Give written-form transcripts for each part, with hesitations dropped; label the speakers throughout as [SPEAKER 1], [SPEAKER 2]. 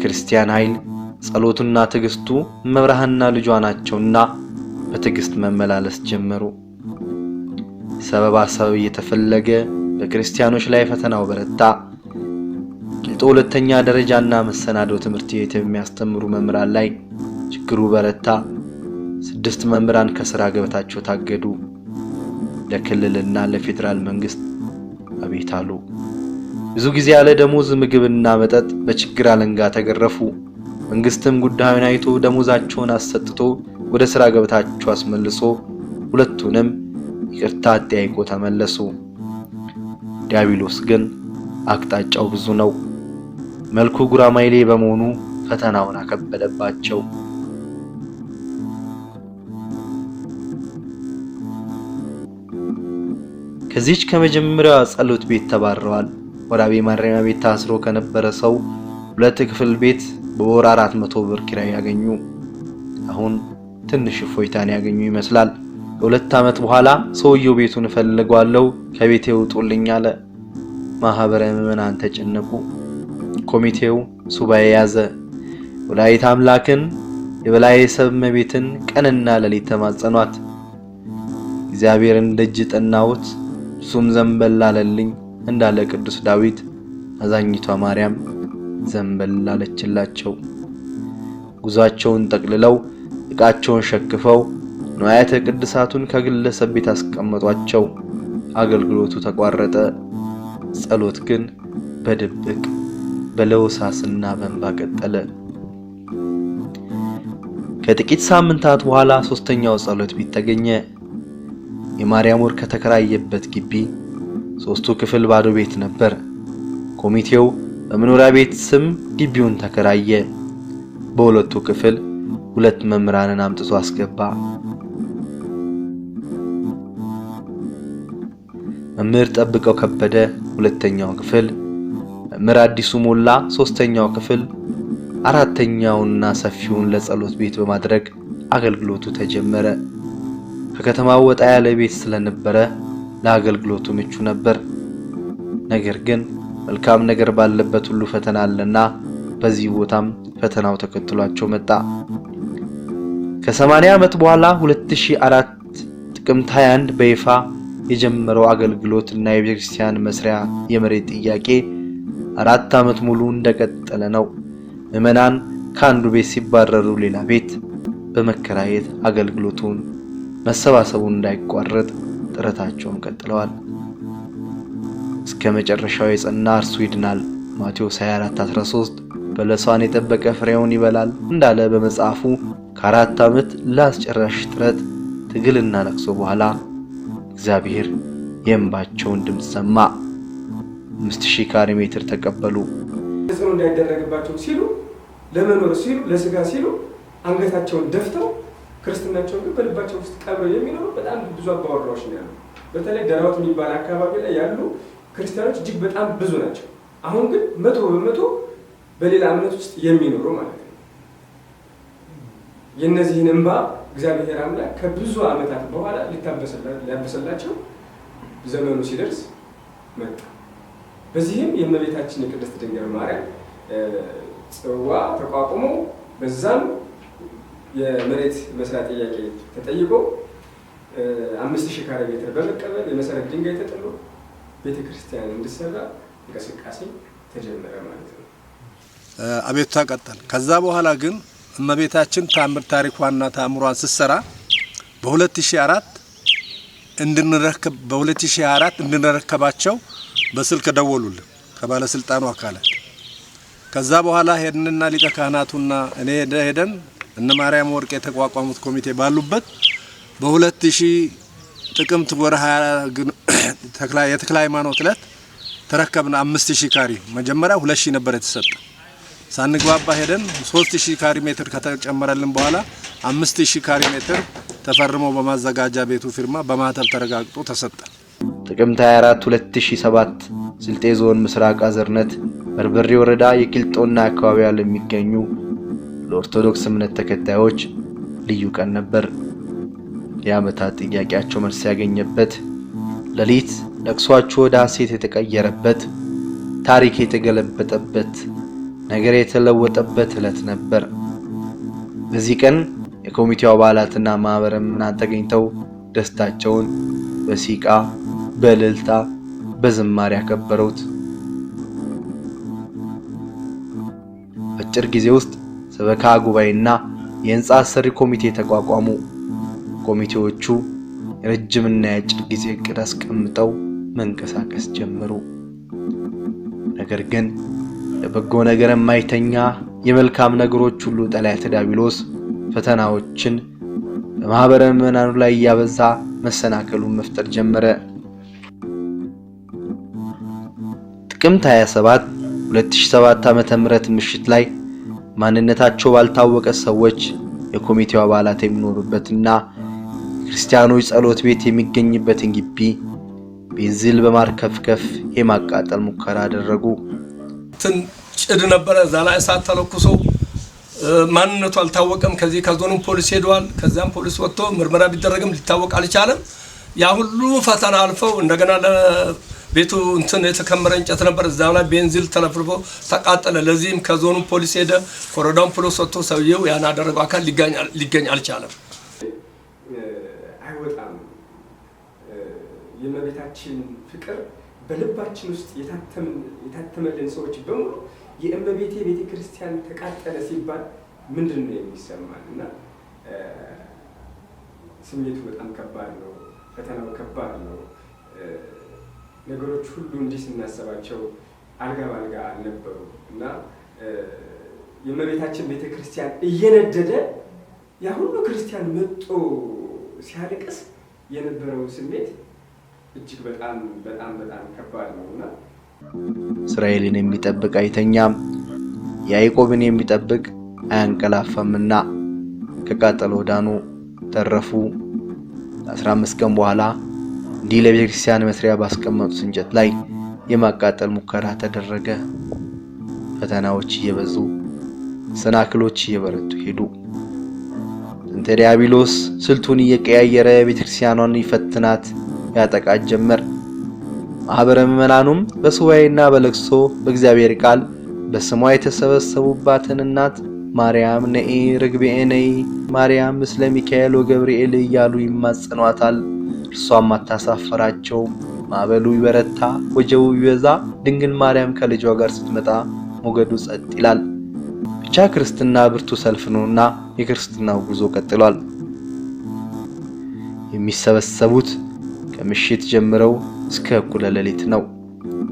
[SPEAKER 1] ክርስቲያን ኃይል ጸሎቱና ትግስቱ መብራህና ልጇ ናቸውና በትግስት መመላለስ ጀመሩ። ሰበብ እየተፈለገ በክርስቲያኖች ላይ ፈተናው በረታ። ቂልጦ ሁለተኛ ደረጃና መሰናዶ ትምህርት ቤት የሚያስተምሩ መምህራን ላይ ችግሩ በረታ። 6 መምህራን ከሥራ ገበታቸው ታገዱ። ለክልልና ለፌደራል መንግስት አቤት አሉ። ብዙ ጊዜ ያለ ደሞዝ ምግብና መጠጥ በችግር አለንጋ ተገረፉ። መንግስትም ጉዳዩን አይቶ ደሞዛቸውን አሰጥቶ ወደ ሥራ ገበታቸው አስመልሶ ሁለቱንም ይቅርታ አጠያይቆ ተመለሱ። ዲያብሎስ ግን አቅጣጫው ብዙ ነው። መልኩ ጉራማይሌ በመሆኑ ፈተናውን አከበደባቸው። ከዚች ከመጀመሪያው ጸሎት ቤት ተባረዋል። ወራቤ ማረሚያ ቤት ታስሮ ከነበረ ሰው 2 ክፍል ቤት በወር 400 ብር ኪራይ ያገኙ። አሁን ትንሽ እፎይታን ያገኙ ይመስላል። ከ2 ዓመት በኋላ ሰውየው ቤቱን ፈልጓለው ከቤቴ ውጡልኝ አለ። ማህበረ ምዕመናን ተጨነቁ። ኮሚቴው ሱባኤ ያዘ። ወላዲተ አምላክን የበላይ ሰብ እመቤትን ቀንና ሌሊት ተማጸኗት። እግዚአብሔርን ደጅ ጠናውት እሱም ዘንበል አለልኝ እንዳለ ቅዱስ ዳዊት አዛኝቷ ማርያም ዘንበል አለችላቸው። ጉዟቸውን ጠቅልለው ዕቃቸውን ሸክፈው ንዋያተ ቅድሳቱን ከግለሰብ ቤት አስቀመጧቸው። አገልግሎቱ ተቋረጠ። ጸሎት ግን በድብቅ በለውሳስና በእንባ ቀጠለ። ከጥቂት ሳምንታት በኋላ 3ኛው ጸሎት ቤት ተገኘ። የማርያም ወር ከተከራየበት ግቢ 3ቱ ክፍል ባዶ ቤት ነበር። ኮሚቴው በመኖሪያ ቤት ስም ግቢውን ተከራየ። በሁለቱ ክፍል 2 መምህራንን አምጥቶ አስገባ። መምህር ጠብቀው ከበደ 2ኛው ክፍል፣ መምህር አዲሱ ሞላ 3ኛው ክፍል፣ 4ኛውና ሰፊውን ለጸሎት ቤት በማድረግ አገልግሎቱ ተጀመረ። ከከተማው ወጣ ያለ ቤት ስለነበረ ለአገልግሎቱ ምቹ ነበር። ነገር ግን መልካም ነገር ባለበት ሁሉ ፈተና አለና በዚህ ቦታም ፈተናው ተከትሏቸው መጣ። ከ80 ዓመት በኋላ 2004 ጥቅምት 21 በይፋ የጀመረው አገልግሎትና የቤተክርስቲያን መስሪያ የመሬት ጥያቄ 4 ዓመት ሙሉ እንደቀጠለ ነው። ምዕመናን ከአንዱ ቤት ሲባረሩ ሌላ ቤት በመከራየት አገልግሎቱን መሰባሰቡን እንዳይቋረጥ ጥረታቸውን ቀጥለዋል። እስከ መጨረሻው የጸና እርሱ ይድናል። ማቴዎስ 24:13 በለሷን የጠበቀ ፍሬውን ይበላል እንዳለ በመጽሐፉ ከ4 ዓመት ለአስጨራሽ ጥረት ትግልና ለቅሶ በኋላ እግዚአብሔር የእንባቸውን ድምፅ ሰማ። 5000 ካሬ ሜትር ተቀበሉ።
[SPEAKER 2] ተጽዕኖ እንዳይደረግባቸው ሲሉ ለመኖር ሲሉ ለስጋ ሲሉ አንገታቸውን ደፍተው ክርስትናቸውን ግን በልባቸው ውስጥ ቀብረው የሚኖሩ በጣም ብዙ አባወራዎች ነው ያሉ። በተለይ ደራውት የሚባል አካባቢ ላይ ያሉ ክርስቲያኖች እጅግ በጣም ብዙ ናቸው። አሁን ግን 100% በሌላ እምነት ውስጥ የሚኖሩ ማለት ነው። የነዚህን እንባ እግዚአብሔር አምላክ ከብዙ ዓመታት በኋላ ሊያበሰላቸው ዘመኑ ሲደርስ መጣ። በዚህም የእመቤታችን የቅድስት ድንግል ማርያም ጽዋ ተቋቁሞ በዛም የመሬት መስሪያ ጥያቄ ተጠይቆ 5000 ካሬ ሜትር በመቀበል የመሰረት ድንጋይ ተጥሎ ቤተክርስቲያን እንዲሰራ እንቅስቃሴ ተጀመረ ማለት ነው።
[SPEAKER 3] አቤቱታ ቀጠል። ከዛ በኋላ ግን እመቤታችን ታምር ታሪኳና ታምሯን ስትሰራ በ2004 እንድንረከባቸው በስልክ ደወሉልን ከባለስልጣኑ አካላት። ከዛ በኋላ ሄድንና ሊቀ ካህናቱና እኔ ሄደን እነ ማርያም ወርቅ የተቋቋሙት ኮሚቴ ባሉበት በ2000 ጥቅምት ወር 20 የተክለ ሃይማኖት ዕለት ተረከብና 5000 ካሬ መጀመሪያ 2000 ነበር የተሰጠ። ሳንግባባ ሄደን 3000 ካሬ ሜትር ከተጨመረልን በኋላ 5000 ካሬ ሜትር ተፈርሞ በማዘጋጃ ቤቱ ፊርማ በማህተም ተረጋግጦ ተሰጠ።
[SPEAKER 1] ጥቅምት 24 2007 ስልጤ ዞን ምስራቅ አዘርነት በርበሬ ወረዳ የቂልጦና አካባቢያ ለሚገኙ ለኦርቶዶክስ እምነት ተከታዮች ልዩ ቀን ነበር። የዓመታት ጥያቄያቸው መልስ ያገኘበት፣ ሌሊት ለቅሷቸው ወደ ሐሴት የተቀየረበት፣ ታሪክ የተገለበጠበት፣ ነገር የተለወጠበት ዕለት ነበር። በዚህ ቀን የኮሚቴው አባላትና ማህበረ ምዕመናን ተገኝተው ደስታቸውን በሲቃ በእልልታ በዝማሬ ያከበሩት። በአጭር ጊዜ ውስጥ ሰበካ ጉባኤና የህንጻ አሰሪ ኮሚቴ ተቋቋሙ። ኮሚቴዎቹ የረጅምና የአጭር ጊዜ እቅድ አስቀምጠው መንቀሳቀስ ጀመሩ። ነገር ግን ለበጎ ነገር የማይተኛ የመልካም ነገሮች ሁሉ ጠላት ዲያብሎስ ፈተናዎችን በማህበረ ምዕመናኑ ላይ ያበዛ መሰናከሉን መፍጠር ጀመረ። ጥቅምት 27 2007 ዓ.ም ምሽት ላይ ማንነታቸው ባልታወቀ ሰዎች የኮሚቴው አባላት የሚኖሩበትና ክርስቲያኖች ጸሎት ቤት የሚገኝበትን ግቢ ቤንዚል በማርከፍከፍ የማቃጠል ሙከራ አደረጉ።
[SPEAKER 3] ጭድ ነበረ እዛ ላይ እሳት ተለኩሶ ማንነቱ አልታወቀም። ከዚህ ከዞኑ ፖሊስ ሄዷል። ከዛም ፖሊስ ወጥቶ ምርመራ ቢደረግም ሊታወቅ አልቻለም። ያ ሁሉ ፈተና አልፈው እንደገና ለቤቱ የተከመረ እንጨት ነበር፣ እዛው ላይ ቤንዚል ተለፍልፎ ተቃጠለ። ለዚህም ከዞኑ ፖሊስ ሄደ፣ ኮረዳውን ፖሊስ ወጥቶ ሰውየው ያን ያደረገው አካል ሊገኝ አልቻለም።
[SPEAKER 2] አይወጣም። የእመቤታችን ፍቅር በልባችን ውስጥ የታተመልን ሰዎች በሙሉ የእመቤቴ ቤተ ክርስቲያን ተቃጠለ ሲባል ምንድነው የሚሰማን? እና ስሜቱ በጣም ከባድ ነው። ፈተናው ከባድ ነው። ነገሮች ሁሉ እንዲህ ስናስባቸው አልጋ ባልጋ አልነበሩ እና የእመቤታችን ቤተ ክርስቲያን እየነደደ ያ ሁሉ ክርስቲያን መጥቶ ሲያለቅስ የነበረው ስሜት እጅግ በጣም ከባድ ነውና
[SPEAKER 1] እስራኤልን የሚጠብቅ አይተኛም፣ ያዕቆብን የሚጠብቅ አያንቀላፋምና ከቃጠለው ዳኑ ተረፉ። 15 ቀን በኋላ እንዲህ ለቤተ ክርስቲያን መስሪያ ባስቀመጡት እንጨት ላይ የማቃጠል ሙከራ ተደረገ። ፈተናዎች እየበዙ ሰናክሎች እየበረቱ ሄዱ። እንተ ዲያብሎስ ስልቱን እየቀያየረ ቤተ ክርስቲያኗን ይፈትናት ያጠቃት ጀመር። ማህበረ ምዕመናኑም በሱባኤና በለቅሶ በእግዚአብሔር ቃል በስሟ የተሰበሰቡባትን እናት ማርያም ነኢ ርግቤ ነይ ማርያም ምስለ ሚካኤል ወገብርኤል እያሉ ይማጸኗታል። እርሷም አታሳፈራቸው። ማዕበሉ ይበረታ፣ ወጀቡ ይበዛ፣ ድንግል ማርያም ከልጇ ጋር ስትመጣ ሞገዱ ጸጥ ይላል። ብቻ ክርስትና ብርቱ ሰልፍ ነውና የክርስትናው ጉዞ ቀጥሏል። የሚሰበሰቡት ከምሽት ጀምረው እስከ እኩለ ሌሊት ነው።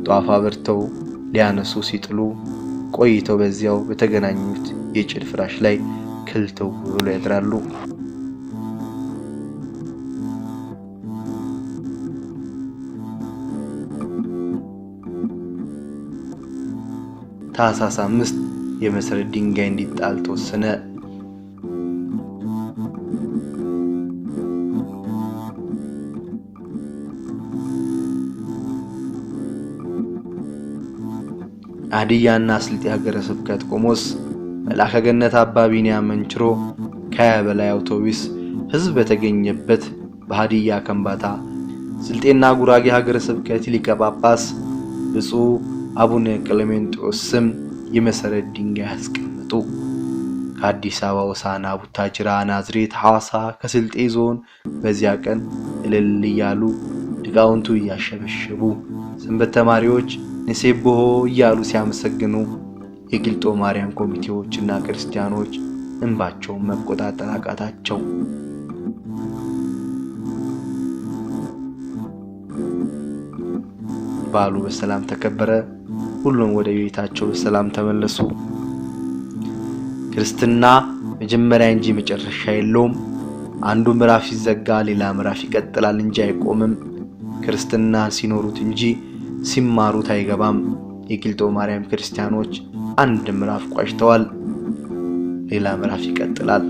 [SPEAKER 1] ጧፍ አብርተው ሊያነሱ ሲጥሉ ቆይተው በዚያው በተገናኙት የጭድ ፍራሽ ላይ ክልተው ብሎ ያድራሉ። ታኅሳስ 5 የመሰረት ድንጋይ እንዲጣል ተወሰነ። ሀዲያና ስልጤ ሀገረ ስብከት ቆሞስ መልአከ ገነት አባ ቢንያም መንችሮ ከ20 በላይ አውቶቡስ ህዝብ በተገኘበት በሀዲያ ከምባታ ስልጤና ጉራጌ ሀገረ ስብከት ሊቀ ጳጳስ ብፁዕ አቡነ ቀለሜንጦስ ስም የመሰረት ድንጋይ አስቀመጡ። ከአዲስ አበባ ሆሳዕና፣ ቡታጅራ፣ ናዝሬት፣ ሐዋሳ ከስልጤ ዞን በዚያ ቀን እልል እያሉ ሊቃውንቱ እያሸበሸቡ ሰንበት ተማሪዎች ንሴብሖ እያሉ ሲያመሰግኑ የቂልጦ ማርያም ኮሚቴዎችና ክርስቲያኖች እንባቸውን መቆጣጠር አቃታቸው። በዓሉ በሰላም ተከበረ። ሁሉም ወደ ቤታቸው በሰላም ተመለሱ። ክርስትና መጀመሪያ እንጂ መጨረሻ የለውም። አንዱ ምዕራፍ ሲዘጋ ሌላ ምዕራፍ ይቀጥላል እንጂ አይቆምም። ክርስትና ሲኖሩት እንጂ ሲማሩት አይገባም። የቂልጦ ማርያም ክርስቲያኖች አንድ ምዕራፍ ቋጭተዋል፣ ሌላ ምዕራፍ ይቀጥላል።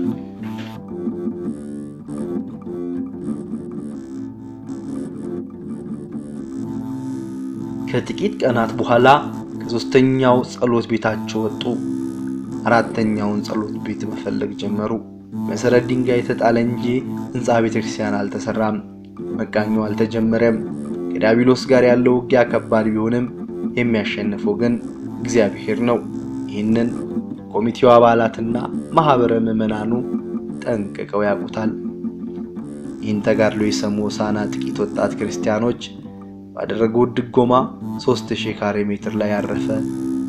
[SPEAKER 1] ከጥቂት ቀናት በኋላ ከሶስተኛው ጸሎት ቤታቸው ወጡ። አራተኛውን ጸሎት ቤት መፈለግ ጀመሩ። መሰረት ድንጋይ ተጣለ እንጂ ህንጻ ቤተክርስቲያን አልተሰራም። መቃኞ አልተጀመረም። ከዲያብሎስ ጋር ያለው ውጊያ ከባድ ቢሆንም የሚያሸንፈው ግን እግዚአብሔር ነው። ይህንን ኮሚቴው አባላትና ማህበረ ምዕመናኑ ጠንቅቀው ያውቁታል። ይህን ተጋድሎ የሰሙ ሆሳዕና ጥቂት ወጣት ክርስቲያኖች ባደረጉት ድጎማ 3000 ካሬ ሜትር ላይ ያረፈ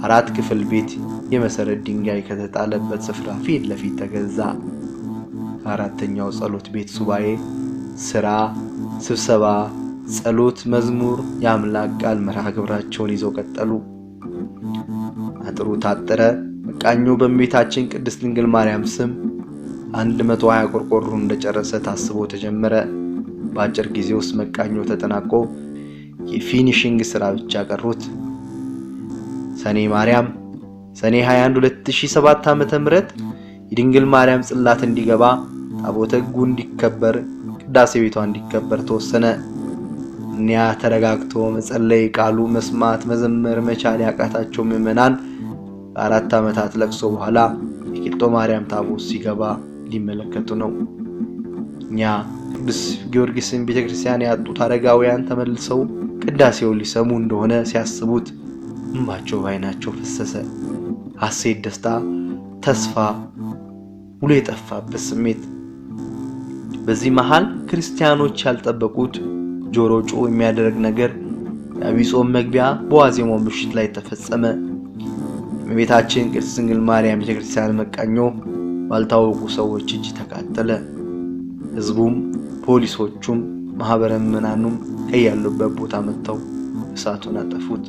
[SPEAKER 1] 4 ክፍል ቤት የመሰረት ድንጋይ ከተጣለበት ስፍራ ፊት ለፊት ተገዛ። አራተኛው ጸሎት ቤት ሱባኤ፣ ስራ፣ ስብሰባ፣ ጸሎት፣ መዝሙር፣ የአምላክ ቃል መርሃ ግብራቸውን ይዘው ቀጠሉ። አጥሩ ታጠረ። መቃኞ በእመቤታችን ቅድስት ድንግል ማርያም ስም 120 ቆርቆሮ እንደጨረሰ ታስቦ ተጀመረ። በአጭር ጊዜ ውስጥ መቃኞ ተጠናቆ የፊኒሺንግ ስራ ብቻ ቀሩት። ሰኔ 21 2007 ዓ.ም የድንግል ማርያም ጽላት እንዲገባ፣ ታቦተ ሕጉ እንዲከበር፣ ቅዳሴ ቤቷ እንዲከበር ተወሰነ። እኒያ ተረጋግቶ መጸለይ፣ ቃሉ መስማት፣ መዘመር መቻል ያቃታቸው ምዕመናን ከ4 ዓመታት ለቅሶ በኋላ የቂልጦ ማርያም ታቦት ሲገባ ሊመለከቱ ነው። እኛ ቅዱስ ጊዮርጊስን ቤተክርስቲያን ያጡት አረጋውያን ተመልሰው ቅዳሴውን ሊሰሙ እንደሆነ ሲያስቡት እንባቸው ባይናቸው ፈሰሰ። ሐሴት፣ ደስታ፣ ተስፋ ሁሉ የጠፋበት ስሜት። በዚህ መሃል ክርስቲያኖች ያልጠበቁት ጆሮ ጮህ የሚያደርግ ነገር የዐቢይ ጾም መግቢያ በዋዜማው ምሽት ላይ ተፈጸመ። የእመቤታችን ቅድስት ድንግል ማርያም ቤተክርስቲያን መቃኞ ባልታወቁ ሰዎች እጅ ተቃጠለ። ሕዝቡም ፖሊሶቹም ማህበረ ምዕመናኑም ከያሉበት ቦታ መጥተው እሳቱን አጠፉት።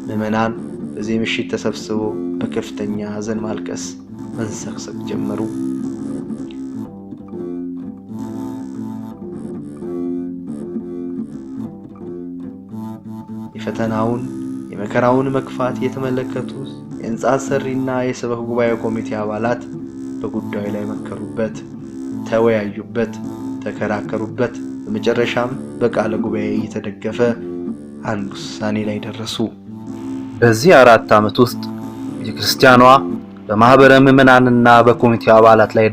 [SPEAKER 1] ምዕመናን በዚህ ምሽት ተሰብስበው በከፍተኛ ሐዘን ማልቀስ፣ መንሰክሰክ ጀመሩ። የፈተናውን የመከራውን መክፋት የተመለከቱት የሕንጻ ሰሪና የሰበካ ጉባኤ ኮሚቴ አባላት በጉዳዩ ላይ መከሩበት፣ ተወያዩበት፣ ተከራከሩበት። በመጨረሻም በቃለ ጉባኤ እየተደገፈ አንድ ውሳኔ ላይ ደረሱ። በዚህ 4 ዓመት ውስጥ ቤተክርስቲያኗ በማህበረ ምዕመናንና በኮሚቴው አባላት ላይ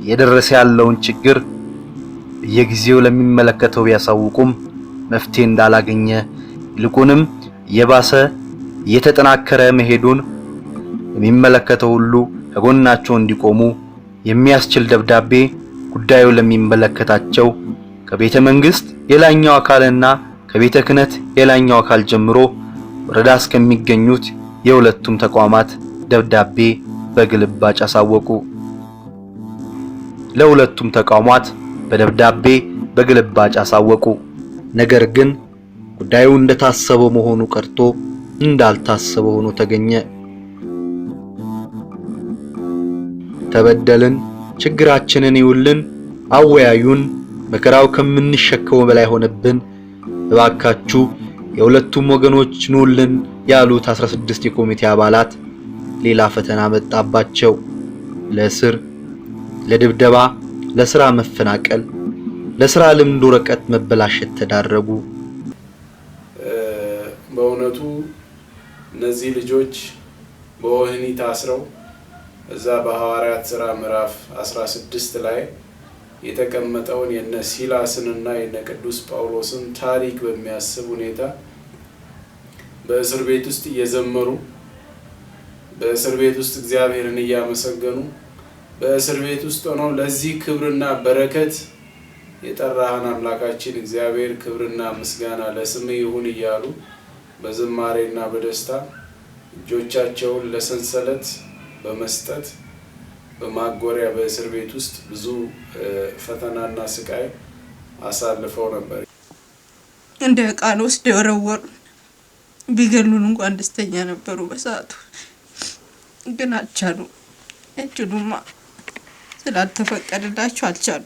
[SPEAKER 1] እየደረሰ ያለውን ችግር በየጊዜው ለሚመለከተው ቢያሳውቁም መፍትሄ እንዳላገኘ፣ ይልቁንም የባሰ እየተጠናከረ መሄዱን የሚመለከተው ሁሉ ከጎናቸው እንዲቆሙ የሚያስችል ደብዳቤ ጉዳዩ ለሚመለከታቸው ከቤተ መንግስት የላይኛው አካልና ከቤተ ክህነት የላይኛው አካል ጀምሮ ወረዳ እስከሚገኙት የሁለቱም ተቋማት ደብዳቤ በግልባጭ አሳወቁ። ለሁለቱም ተቋማት በደብዳቤ በግልባጭ አሳወቁ። ነገር ግን ጉዳዩ እንደታሰበው መሆኑ ቀርቶ እንዳልታሰበው ሆኖ ተገኘ። ተበደልን፣ ችግራችንን ይውልን፣ አወያዩን፣ መከራው ከምንሸከመው በላይ ሆነብን፣ እባካችሁ የሁለቱም ወገኖች ኑልን ያሉት 16 የኮሚቴ አባላት ሌላ ፈተና መጣባቸው። ለእስር፣ ለድብደባ፣ ለስራ መፈናቀል፣ ለስራ ልምድ ወረቀት መበላሸት ተዳረጉ።
[SPEAKER 4] በእውነቱ እነዚህ ልጆች በወህኒ ታስረው እዛ በሐዋርያት ሥራ ምዕራፍ 16 ላይ የተቀመጠውን የነ ሲላስንና የነ ቅዱስ ጳውሎስን ታሪክ በሚያስብ ሁኔታ በእስር ቤት ውስጥ እየዘመሩ፣ በእስር ቤት ውስጥ እግዚአብሔርን እያመሰገኑ፣ በእስር ቤት ውስጥ ሆነው ለዚህ ክብርና በረከት የጠራህን አምላካችን እግዚአብሔር ክብርና ምስጋና ለስምህ ይሁን እያሉ በዝማሬና በደስታ እጆቻቸውን ለሰንሰለት በመስጠት በማጎሪያ በእስር ቤት ውስጥ ብዙ ፈተናና ስቃይ አሳልፈው ነበር።
[SPEAKER 5] እንደ ቃል ውስጥ የወረወሩ ቢገሉን እንኳን ደስተኛ ነበሩ። በሰዓቱ ግን አልቻሉ። እጅሉማ ስላልተፈቀደላቸው አልቻሉ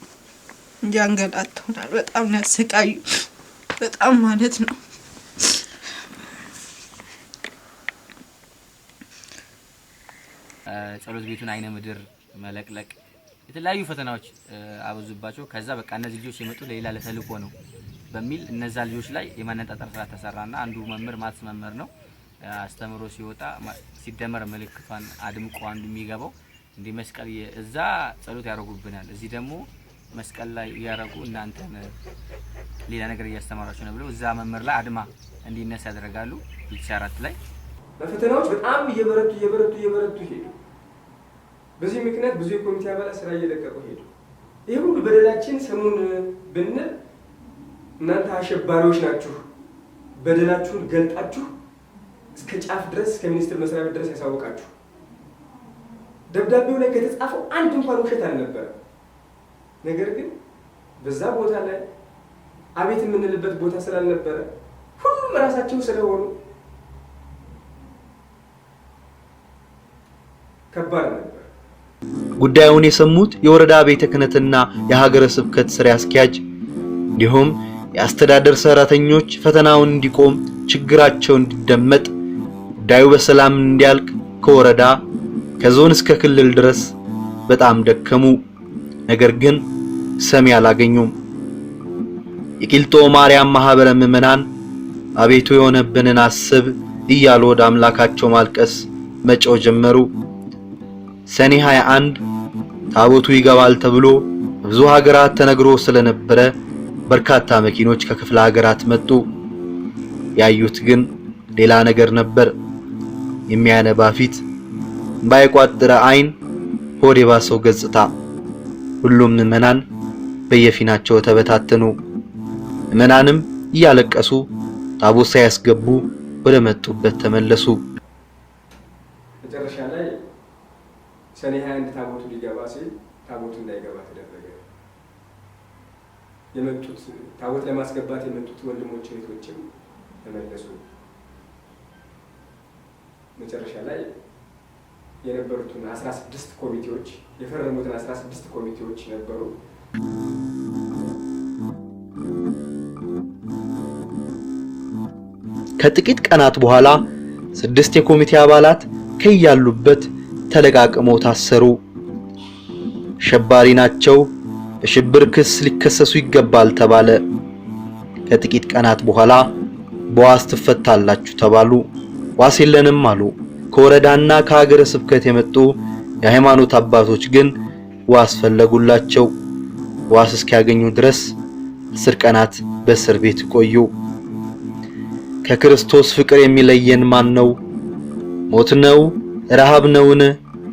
[SPEAKER 5] እንጂ አንገላተውናል። በጣም ያሰቃዩ፣ በጣም ማለት ነው።
[SPEAKER 6] ጸሎት ቤቱን አይነ ምድር መለቅለቅ፣ የተለያዩ ፈተናዎች አበዙባቸው። ከዛ በቃ እነዚህ ልጆች የመጡ ለሌላ ለተልእኮ ነው በሚል እነዛ ልጆች ላይ የማነጣጠር ስራ ተሰራና አንዱ መምህር ማትስ መምህር ነው አስተምሮ ሲወጣ ሲደመር ምልክቷን አድምቆ አንዱ የሚገባው እንዲህ መስቀል እዛ ጸሎት ያደርጉብናል፣ እዚህ ደግሞ መስቀል ላይ ያረጉ እናንተ ሌላ ነገር እያስተማራችሁ ነው ብለው እዛ መምህር ላይ አድማ እንዲነሳ ያደርጋሉ። 2004 ላይ
[SPEAKER 2] ፈተናዎች በጣም እየበረቱ ሄዱ። በዚህ ምክንያት ብዙ የኮሚቴ አባላት ስራ እየለቀቁ ሄዱ። ይህ ሁሉ በደላችን ሰሞን ብንል እናንተ አሸባሪዎች ናችሁ፣ በደላችሁን ገልጣችሁ እስከ ጫፍ ድረስ እስከ ሚኒስትር መስሪያ ቤት ድረስ ያሳወቃችሁ። ደብዳቤው ላይ ከተጻፈው አንድ እንኳን ውሸት አልነበረ። ነገር ግን በዛ ቦታ ላይ አቤት የምንልበት ቦታ ስላልነበረ ሁሉም ራሳቸው ስለሆኑ ከባድ ነበር።
[SPEAKER 1] ጉዳዩን የሰሙት የወረዳ ቤተ ክህነትና የሀገረ ስብከት ስራ አስኪያጅ እንዲሁም የአስተዳደር ሰራተኞች ፈተናውን እንዲቆም ችግራቸው እንዲደመጥ ጉዳዩ በሰላም እንዲያልቅ ከወረዳ ከዞን እስከ ክልል ድረስ በጣም ደከሙ። ነገር ግን ሰሚ አላገኙም። የቂልጦ ማርያም ማህበረ ምዕመናን አቤቱ የሆነብንን አስብ እያሉ ወደ አምላካቸው ማልቀስ መጮህ ጀመሩ። ሰኔ 21 ታቦቱ ይገባል ተብሎ ብዙ ሀገራት ተነግሮ ስለነበረ በርካታ መኪኖች ከክፍለ ሀገራት መጡ። ያዩት ግን ሌላ ነገር ነበር። የሚያነባ ፊት፣ ባይቋጥረ አይን፣ ሆድ የባሰው ገጽታ። ሁሉም ምዕመናን በየፊናቸው ተበታተኑ። ምዕመናንም እያለቀሱ ታቦት ሳያስገቡ ወደ መጡበት ተመለሱ።
[SPEAKER 2] መጨረሻ ላይ ሰኔ 21 ታቦቱ ሊገባ ሲል ታቦቱ እንዳይገባ ተደረገ። የመጡት ታቦት ለማስገባት የመጡት ወንድሞች እህቶችም ተመለሱ። መጨረሻ ላይ የነበሩትን 16 ኮሚቴዎች የፈረሙትን 16 ኮሚቴዎች ነበሩ።
[SPEAKER 1] ከጥቂት ቀናት በኋላ 6 የኮሚቴ አባላት ከያሉበት ተለቃቅመው ታሰሩ። አሸባሪ ናቸው፣ በሽብር ክስ ሊከሰሱ ይገባል ተባለ። ከጥቂት ቀናት በኋላ በዋስ ትፈታላችሁ ተባሉ። ዋስ የለንም አሉ። ከወረዳና ከሀገረ ስብከት የመጡ የሃይማኖት አባቶች ግን ዋስ ፈለጉላቸው። ዋስ እስኪያገኙ ድረስ 10 ቀናት በእስር ቤት ቆዩ። ከክርስቶስ ፍቅር የሚለየን ማን ነው? ሞት ነው? ረሃብ ነውን?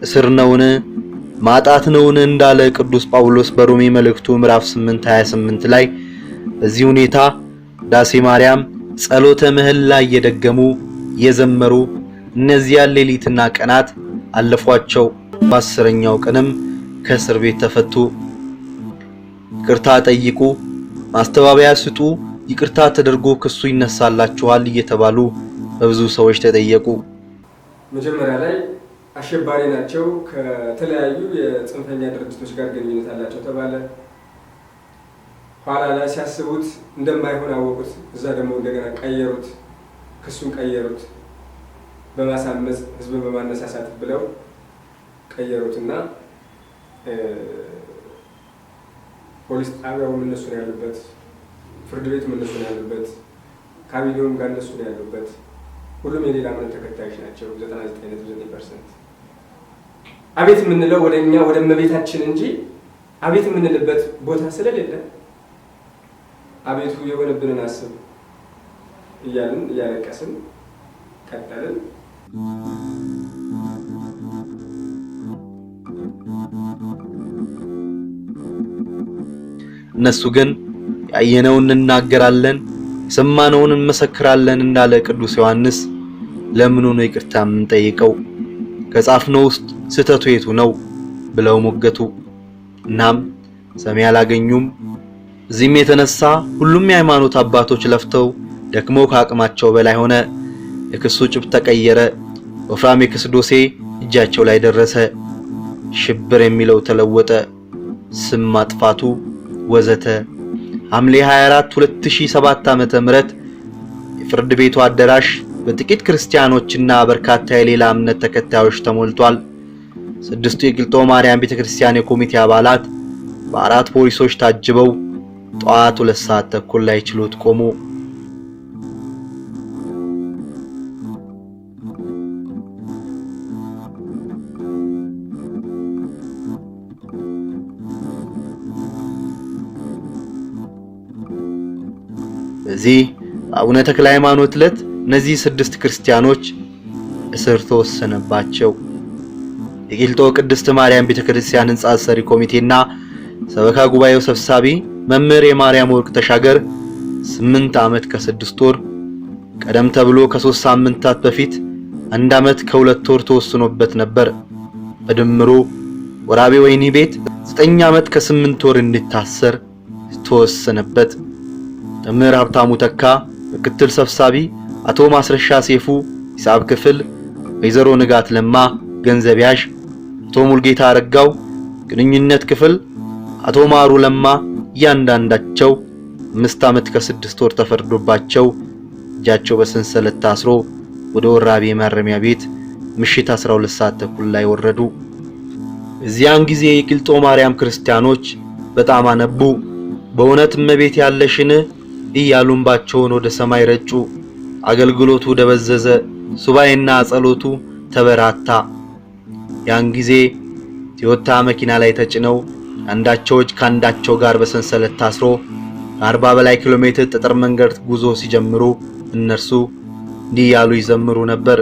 [SPEAKER 1] እስር ነውን? ማጣት ነውን? እንዳለ ቅዱስ ጳውሎስ በሮሜ መልእክቱ ምዕራፍ 8:28 ላይ በዚህ ሁኔታ ዳሴ ማርያም ጸሎተ ምህላ እየደገሙ የዘመሩ እነዚያ ሌሊትና ቀናት አለፏቸው። በ10ኛው ቀንም ከእስር ቤት ተፈቱ። ይቅርታ ጠይቁ፣ ማስተባበያ ስጡ፣ ይቅርታ ተደርጎ ክሱ ይነሳላችኋል እየተባሉ በብዙ ሰዎች ተጠየቁ።
[SPEAKER 2] መጀመሪያ ላይ አሸባሪ ናቸው፣ ከተለያዩ የጽንፈኛ ድርጅቶች ጋር ግንኙነት አላቸው ተባለ። ኋላ ላይ ሲያስቡት እንደማይሆን አወቁት። እዛ ደግሞ እንደገና ቀየሩት፣ ክሱን ቀየሩት። በማሳመጽ ህዝብን በማነሳሳት ብለው ቀየሩትና ፖሊስ ጣቢያው እነሱ ነው ያሉበት፣ ፍርድ ቤቱ እነሱ ነው ያሉበት፣ ካቢኔውም ጋር እነሱ ነው ያሉበት። ሁሉም የሌላ እምነት ተከታዮች ናቸው 99.9%። አቤት የምንለው ወደኛ ወደ እመቤታችን እንጂ አቤት የምንልበት ቦታ ስለሌለ አቤቱ የሆነብንን አስብ እያልን እያለቀስን ቀጠልን።
[SPEAKER 1] እነሱ ግን ያየነውን እንናገራለን፣ የሰማነውን እንመሰክራለን እንዳለ ቅዱስ ዮሐንስ ለምኑ ነው ይቅርታ የምንጠይቀው? ከጻፍነው ውስጥ ስህተቱ የቱ ነው ብለው ሞገቱ። እናም ሰሚ አላገኙም። እዚህም የተነሳ ሁሉም የሃይማኖት አባቶች ለፍተው ደክመው ከአቅማቸው በላይ ሆነ። የክሱ ጭብጥ ተቀየረ። ወፍራም የክስ ዶሴ እጃቸው ላይ ደረሰ። ሽብር የሚለው ተለወጠ። ስም ማጥፋቱ ወዘተ። ሐምሌ 24 2007 ዓመተ ምህረት የፍርድ ቤቱ አዳራሽ በጥቂት ክርስቲያኖችና በርካታ የሌላ እምነት ተከታዮች ተሞልቷል። 6ቱ የቂልጦ ማርያም ቤተክርስቲያን የኮሚቴ አባላት በ4 ፖሊሶች ታጅበው ጠዋት 2 ሰዓት ተኩል ላይ ችሎት ቆሙ። በዚህ አቡነ ተክለ ሃይማኖት ዕለት እነዚህ 6 ክርስቲያኖች እስር ተወሰነባቸው። የቂልጦ ቅድስት ማርያም ቤተክርስቲያን ሕንጻ አሰሪ ኮሚቴና ሰበካ ጉባኤው ሰብሳቢ መምህር የማርያም ወርቅ ተሻገር 8 ዓመት ከ6 ወር ቀደም ተብሎ ከ3 ሳምንታት በፊት 1 ዓመት ከ2 ወር ተወስኖበት ነበር። በድምሩ ወራቤ ወህኒ ቤት 9 ዓመት ከ8 ወር እንዲታሰር ተወሰነበት። መምህር ሀብታሙ ተካ ምክትል ሰብሳቢ፣ አቶ ማስረሻ ሴፉ ሂሳብ ክፍል፣ ወይዘሮ ንጋት ለማ ገንዘብ ያዥ፣ አቶ ሙልጌታ አረጋው ግንኙነት ክፍል፣ አቶ ማሩ ለማ እያንዳንዳቸው 5 ዓመት ከ6 ወር ተፈርዶባቸው እጃቸው በሰንሰለት ታስሮ ወደ ወራቤ ማረሚያ ቤት ምሽት 12 ሰዓት ተኩል ላይ ወረዱ። እዚያን ጊዜ የቂልጦ ማርያም ክርስቲያኖች በጣም አነቡ። በእውነት እመቤት ያለሽን እያሉምባቸውን ወደ ሰማይ ረጩ። አገልግሎቱ ደበዘዘ። ሱባኤና ጸሎቱ ተበራታ። ያን ጊዜ ቶዮታ መኪና ላይ ተጭነው አንዳቸው እጅ ካንዳቸው ጋር በሰንሰለት ታስሮ 40 በላይ ኪሎ ሜትር ጠጠር መንገድ ጉዞ ሲጀምሩ እነርሱ እንዲህ ያሉ ይዘምሩ ነበር።